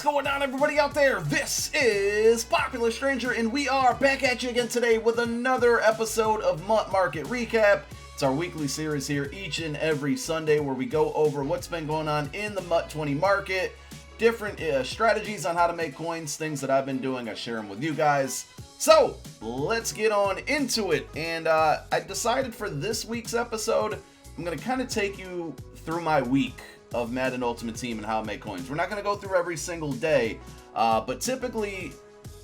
going on, everybody out there? This is Popular Stranger, and we are back at you again today with another episode of MUT Market Recap. It's our weekly series here each and every Sunday where we go over what's been going on in the MUT 20 market, different strategies on how to make coins, things that I've been doing. I share them with you guys. So let's get on into it. And I decided for this week's episode, I'm going to kind of take you through my week of Madden Ultimate Team and how I make coins. We're not going to go through every single day, but typically,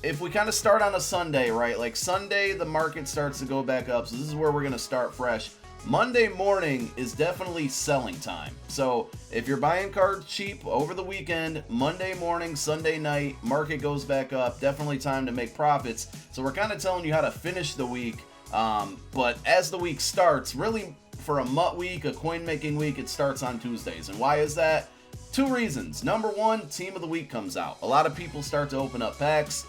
if we kind of start on a Sunday, right? Like Sunday, the market starts to go back up, so this is where we're going to start fresh. Monday morning is definitely selling time. So if you're buying cards cheap over the weekend, Monday morning, Sunday night, market goes back up, definitely time to make profits. So we're kind of telling you how to finish the week, but as the week starts, really, for a MUT week, a coin making week, it starts on Tuesdays. And why is that? Two reasons. Number one, Team of the Week comes out. A lot of people start to open up packs.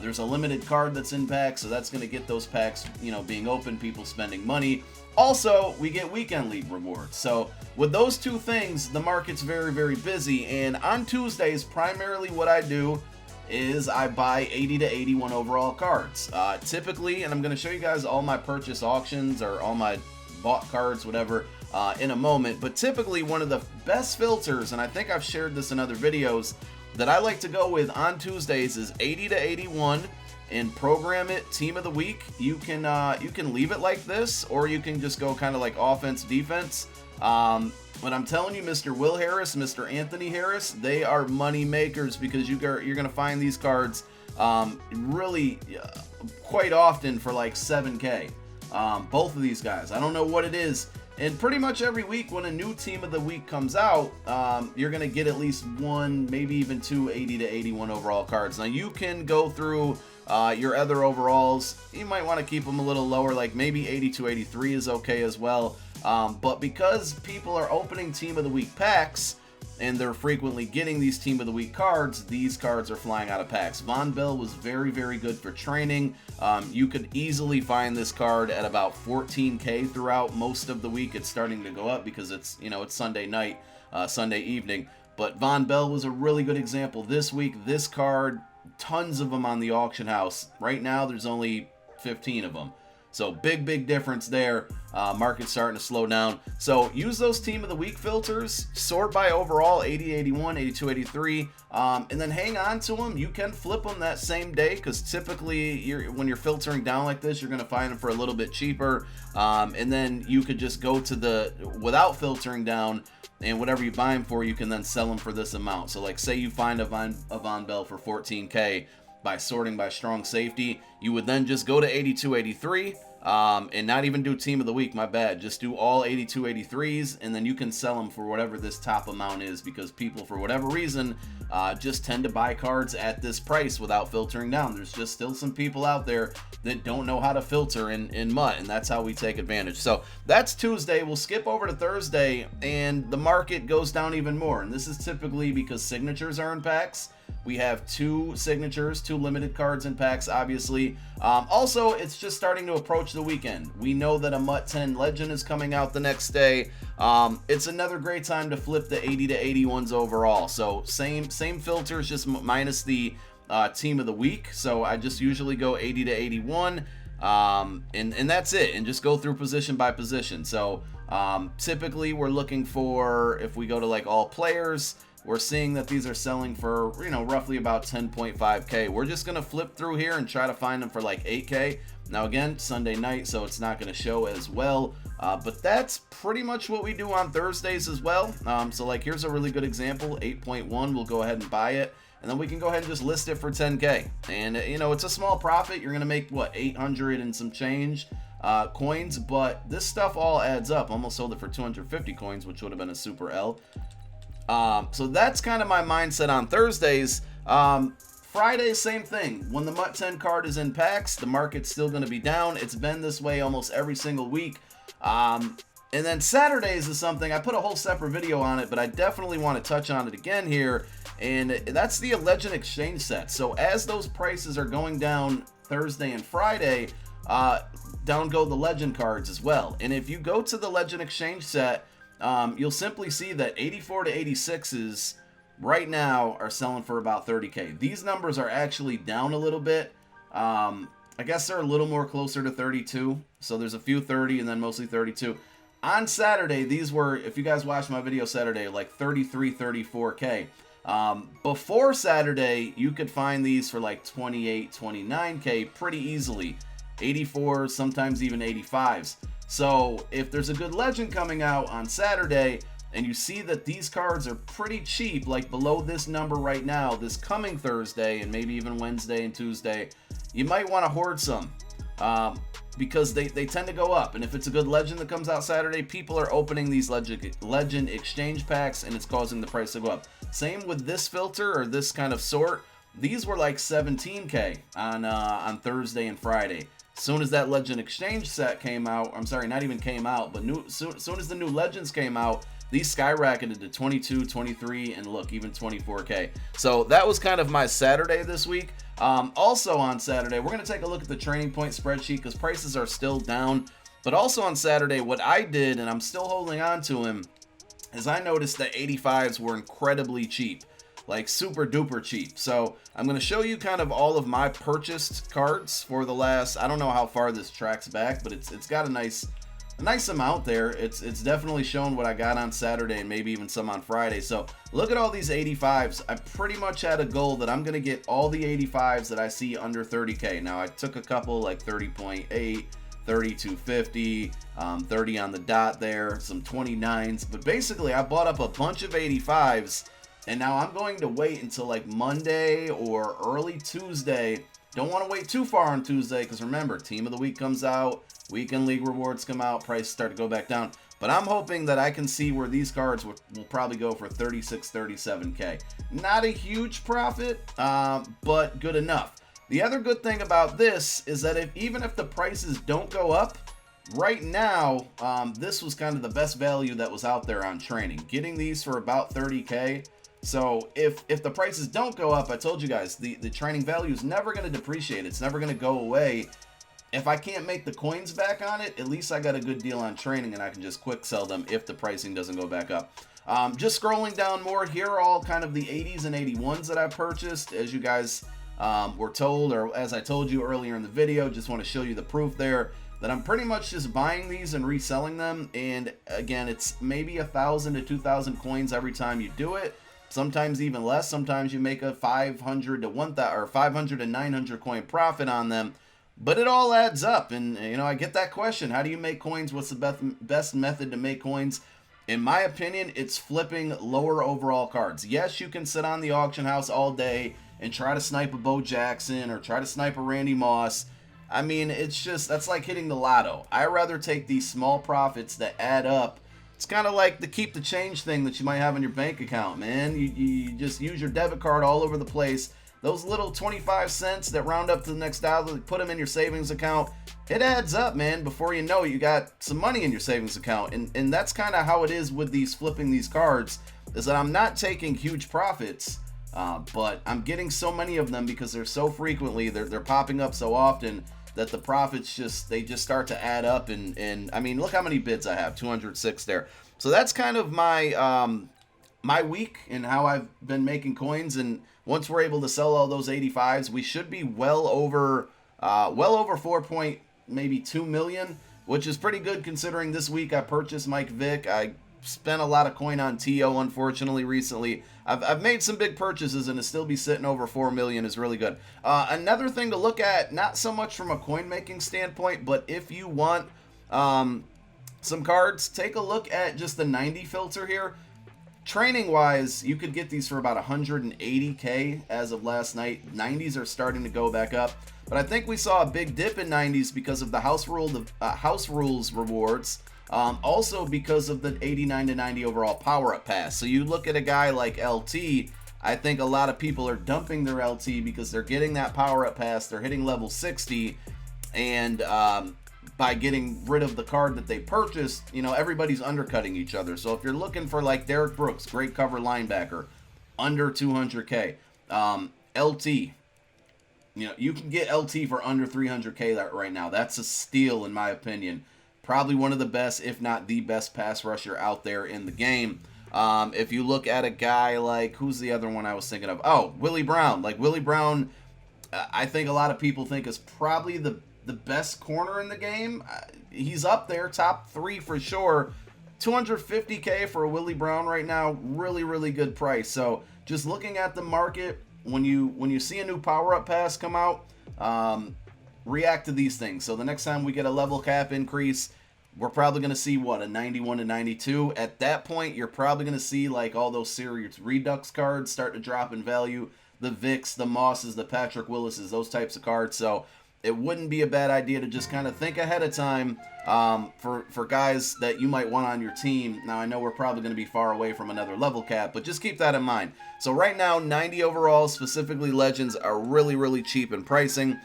There's a limited card that's in packs, so that's going to get those packs, being open, people spending money. Also, we get weekend league rewards. So with those two things, the market's very, very busy. And on Tuesdays, primarily what I do is I buy 80 to 81 overall cards. Typically, and I'm going to show you guys all my purchase auctions or all my bought cards, whatever, in a moment. But typically one of the best filters, and I think I've shared this in other videos, that I like to go with on Tuesdays is 80 to 81 and program it Team of the Week. You can leave it like this, or you can just go kind of like offense, defense. But I'm telling you, Mr. Will Harris, Mr. Anthony Harris, they are money makers because you're going to find these cards really quite often for like 7K. Both of these guys, I don't know what it is, and pretty much every week when a new Team of the Week comes out, you're gonna get at least one, maybe even two 80 to 81 overall cards. Now you can go through your other overalls. You might want to keep them a little lower, like maybe 82, 83 is okay as well, but because people are opening Team of the Week packs and they're frequently getting these Team of the Week cards, these cards are flying out of packs. Von Bell was very, very good for training. You could easily find this card at about 14K throughout most of the week. It's starting to go up because it's Sunday night, Sunday evening. But Von Bell was a really good example. This week, this card, tons of them on the auction house. Right now, there's only 15 of them. So big difference there. Market's starting to slow down. So use those Team of the Week filters, sort by overall 80, 81, 82, 83, and then hang on to them. You can flip them that same day because typically when you're filtering down like this, you're going to find them for a little bit cheaper. And then you could just go to without filtering down, and whatever you buy them for, you can then sell them for this amount. So like say you find a Von Bell for 14K, by sorting by strong safety, you would then just go to 82, 83, and not even do Team of the Week, my bad. Just do all 82, 83s, and then you can sell them for whatever this top amount is, because people, for whatever reason, just tend to buy cards at this price without filtering down. There's just still some people out there that don't know how to filter in MUT, and that's how we take advantage. So that's Tuesday. We'll skip over to Thursday, and the market goes down even more, and this is typically because signatures are in packs. We have two signatures, two limited cards in packs, obviously. Also, it's just starting to approach the weekend. We know that a MUT 10 Legend is coming out the next day. It's another great time to flip the 80 to 81s overall. So same filters, just minus the Team of the Week. So I just usually go 80 to 81, and that's it. And just go through position by position. So typically we're looking for, if we go to like all players, we're seeing that these are selling for, roughly about 10.5K. We're just going to flip through here and try to find them for like 8K. Now again, Sunday night, so it's not going to show as well. But that's pretty much what we do on Thursdays as well. So like here's a really good example, 8.1, we'll go ahead and buy it. And then we can go ahead and just list it for 10K. And, it's a small profit. You're going to make, 800 and some change coins. But this stuff all adds up. Almost sold it for 250 coins, which would have been a super L. So that's kind of my mindset on Thursdays. Friday, same thing. When the MUT 10 card is in packs, the market's still going to be down. It's been this way almost every single week. And then Saturdays is something, I put a whole separate video on it, but I definitely want to touch on it again here. And that's the Legend Exchange set. So as those prices are going down Thursday and Friday, down go the Legend cards as well. And if you go to the Legend Exchange set, you'll simply see that 84 to 86s right now are selling for about 30K. These numbers are actually down a little bit. I guess they're a little more closer to 32. So there's a few 30 and then mostly 32. On Saturday, these were, if you guys watched my video Saturday, like 33, 34K. Before Saturday, you could find these for like 28, 29K pretty easily. 84s, sometimes even 85s. So if there's a good legend coming out on Saturday, and you see that these cards are pretty cheap, like below this number right now, this coming Thursday, and maybe even Wednesday and Tuesday, you might want to hoard some. Because they tend to go up. And if it's a good legend that comes out Saturday, people are opening these legend exchange packs, and it's causing the price to go up. Same with this filter, or this kind of sort. These were like 17K on Thursday and Friday. As soon as that legend exchange set came out, I'm sorry, not even came out, but soon as the new legends came out, these skyrocketed to 22, 23, and look, even 24K. So that was kind of my Saturday this week. Also on Saturday, we're going to take a look at the training point spreadsheet because prices are still down. But also on Saturday, what I did, and I'm still holding on to them, is I noticed that 85s were incredibly cheap. Like super duper cheap. So I'm going to show you kind of all of my purchased cards for the last, I don't know how far this tracks back, but it's got a nice amount there. It's definitely shown what I got on Saturday and maybe even some on Friday. So look at all these 85s. I pretty much had a goal that I'm going to get all the 85s that I see under 30K. Now I took a couple like 30.8, 3250, 30 on the dot there, some 29s, but basically I bought up a bunch of 85s. And now I'm going to wait until like Monday or early Tuesday. Don't want to wait too far on Tuesday because remember, Team of the Week comes out, Weekend League rewards come out, prices start to go back down. But I'm hoping that I can see where these cards will probably go for 36, 37K. Not a huge profit, but good enough. The other good thing about this is that even if the prices don't go up, right now, this was kind of the best value that was out there on training. Getting these for about 30K. So if the prices don't go up, I told you guys, the training value is never going to depreciate. It's never going to go away. If I can't make the coins back on it, at least I got a good deal on training and I can just quick sell them if the pricing doesn't go back up. Just scrolling down more, here are all kind of the 80s and 81s that I purchased. As you guys were told, or as I told you earlier in the video, just want to show you the proof there that I'm pretty much just buying these and reselling them. And again, it's maybe 1,000 to 2,000 coins every time you do it. Sometimes even less. Sometimes you make a 500 to 1,000 or 500 to 900 coin profit on them. But it all adds up. And, you know, I get that question. How do you make coins? What's the best method to make coins? In my opinion, it's flipping lower overall cards. Yes, you can sit on the auction house all day and try to snipe a Bo Jackson or try to snipe a Randy Moss. I mean, it's just, that's like hitting the lotto. I rather take these small profits that add up. It's kind of like the keep the change thing that you might have in your bank account, man. You just use your debit card all over the place. Those little 25 cents that round up to the next dollar, put them in your savings account. It adds up, man. Before you know it, you got some money in your savings account. And that's kind of how it is with these flipping these cards, is that I'm not taking huge profits, but I'm getting so many of them because they're so frequently, they're popping up so often that the profits just start to add up. And I mean, look how many bids I have, 206 there. So that's kind of my my week and how I've been making coins. And once we're able to sell all those 85s, we should be well over 4.2 million, which is pretty good considering this week I purchased Mike Vick. I spent a lot of coin on T.O. unfortunately recently. I've made some big purchases, and to still be sitting over 4 million is really good. Another thing to look at, not so much from a coin making standpoint, but if you want some cards, take a look at just the 90 filter here. Training wise, you could get these for about 180K as of last night. 90s are starting to go back up, but I think we saw a big dip in 90s because of the house rules rewards. Also because of the 89 to 90 overall power-up pass. So you look at a guy like LT, I think a lot of people are dumping their LT because they're getting that power-up pass, they're hitting level 60, and by getting rid of the card that they purchased, you know, everybody's undercutting each other. So if you're looking for like Derek Brooks, great cover linebacker, under 200K, LT, you know, you can get LT for under 300K right now. That's a steal in my opinion. Probably one of the best, if not the best pass rusher out there in the game. If you look at a guy like, who's the other one I was thinking of? Oh, Willie Brown. Like, Willie Brown, I think a lot of people think is probably the best corner in the game. He's up there, top 3 for sure. $250K for a Willie Brown right now, really, really good price. So just looking at the market, when you see a new power-up pass come out, react to these things. So the next time we get a level cap increase, we're probably going to see, what, a 91 to 92. At that point, you're probably going to see, like, all those series Redux cards start to drop in value. The Vicks, the Mosses, the Patrick Willises, those types of cards. So it wouldn't be a bad idea to just kind of think ahead of time for guys that you might want on your team. Now, I know we're probably going to be far away from another level cap, but just keep that in mind. So right now, 90 overalls, specifically Legends, are really, really cheap in pricing.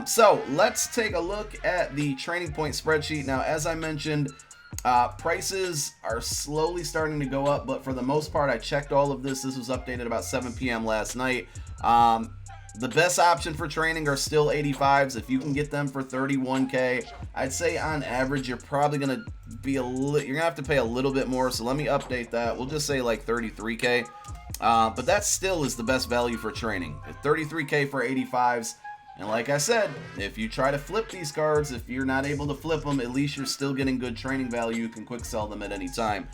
So let's take a look at the training point spreadsheet. Now, as I mentioned, prices are slowly starting to go up, but for the most part, I checked all of this. This was updated about 7 p.m. last night. The best option for training are still 85s. If you can get them for 31K, I'd say on average, you're probably going to be you're going to have to pay a little bit more. So let me update that. We'll just say like 33K. But that still is the best value for training. 33K for 85s. And like I said, if you try to flip these cards, if you're not able to flip them, at least you're still getting good training value. You can quick sell them at any time.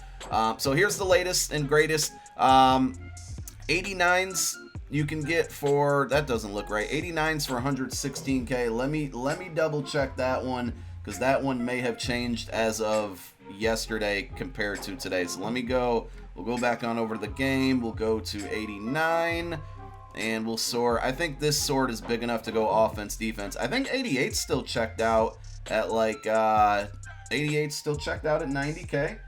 So here's the latest and greatest. 89s you can get for, that doesn't look right, 89s for 116K. Let me double check that one, because that one may have changed as of yesterday compared to today. So let me go, we'll go back on over to the game. We'll go to 89. And we'll sort. I think this sort is big enough to go offense, defense. I think 88's still checked out at like 88's still checked out at 90K.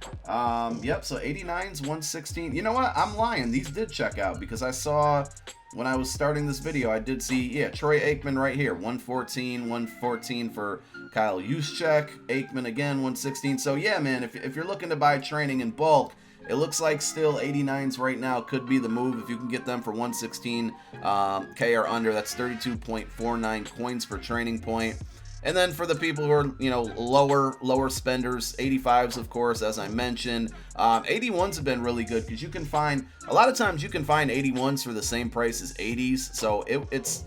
Yep. So 89's 116. You know what? I'm lying. These did check out, because I saw when I was starting this video, I did see, yeah, Troy Aikman right here, 114 for Kyle Juszczyk. Aikman again, 116. So yeah, man, if you're looking to buy training in bulk, it looks like still 89s right now could be the move if you can get them for 116K or under. That's 32.49 coins per training point. And then for the people who are, you know, lower spenders, 85s, of course, as I mentioned. 81s have been really good, because you can find, a lot of times you can find 81s for the same price as 80s. So it's,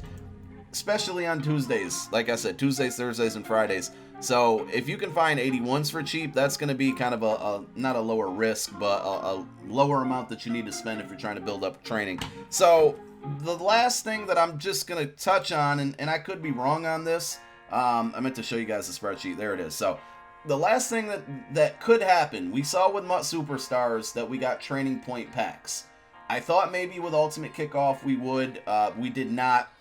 especially on Tuesdays, like I said, Tuesdays, Thursdays, and Fridays. So if you can find 81s for cheap, that's going to be kind of a not a lower risk, but a lower amount that you need to spend if you're trying to build up training. So the last thing that I'm just going to touch on, and I could be wrong on this, I meant to show you guys the spreadsheet. There it is. So the last thing that could happen, we saw with MUT Superstars that we got training point packs. I thought maybe with Ultimate Kickoff we would. We did not.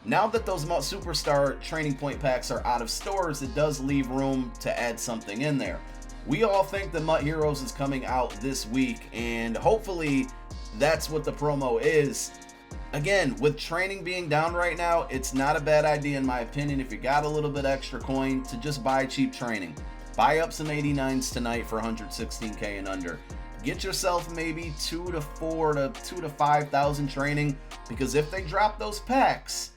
Now that those MUT Superstar training point packs are out of stores, it does leave room to add something in there. We all think that MUT Heroes is coming out this week, and hopefully that's what the promo is. Again, with training being down right now, it's not a bad idea, in my opinion, if you got a little bit extra coin, to just buy cheap training. Buy up some 89s tonight for 116K and under. Get yourself maybe 2 to 5,000 training, because if they drop those packs,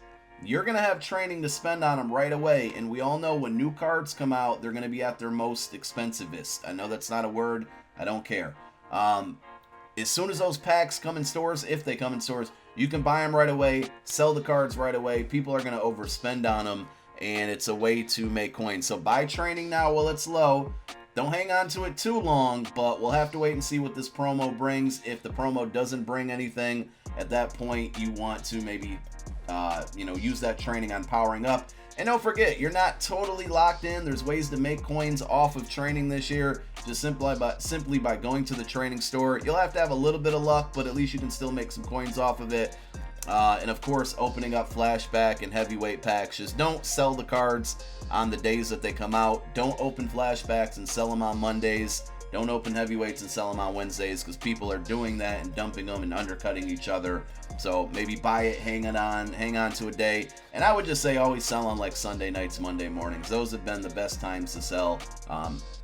you're going to have training to spend on them right away. And we all know when new cards come out, they're going to be at their most expensivest. I know that's not a word. I don't care. As soon as those packs come in stores, if they come in stores, you can buy them right away, sell the cards right away. People are going to overspend on them, and it's a way to make coins. So buy training now while it's low. Don't hang on to it too long, but we'll have to wait and see what this promo brings. If the promo doesn't bring anything, at that point, you want to maybe use that training on powering up. And don't forget, you're not totally locked in. There's ways to make coins off of training this year, just simply by going to the training store. You'll have to have a little bit of luck, but at least you can still make some coins off of it. And of course, opening up flashback and heavyweight packs. Just don't sell the cards on the days that they come out. Don't open flashbacks and sell them on Mondays. Don't open heavyweights and sell them on Wednesdays, because people are doing that and dumping them and undercutting each other. So maybe buy it, hang on to a day. And I would just say always sell on like Sunday nights, Monday mornings. Those have been the best times to sell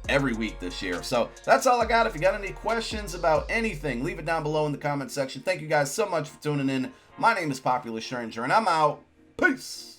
every week this year. So that's all I got. If you got any questions about anything, leave it down below in the comment section. Thank you guys so much for tuning in. My name is Popular Stranger, and I'm out. Peace.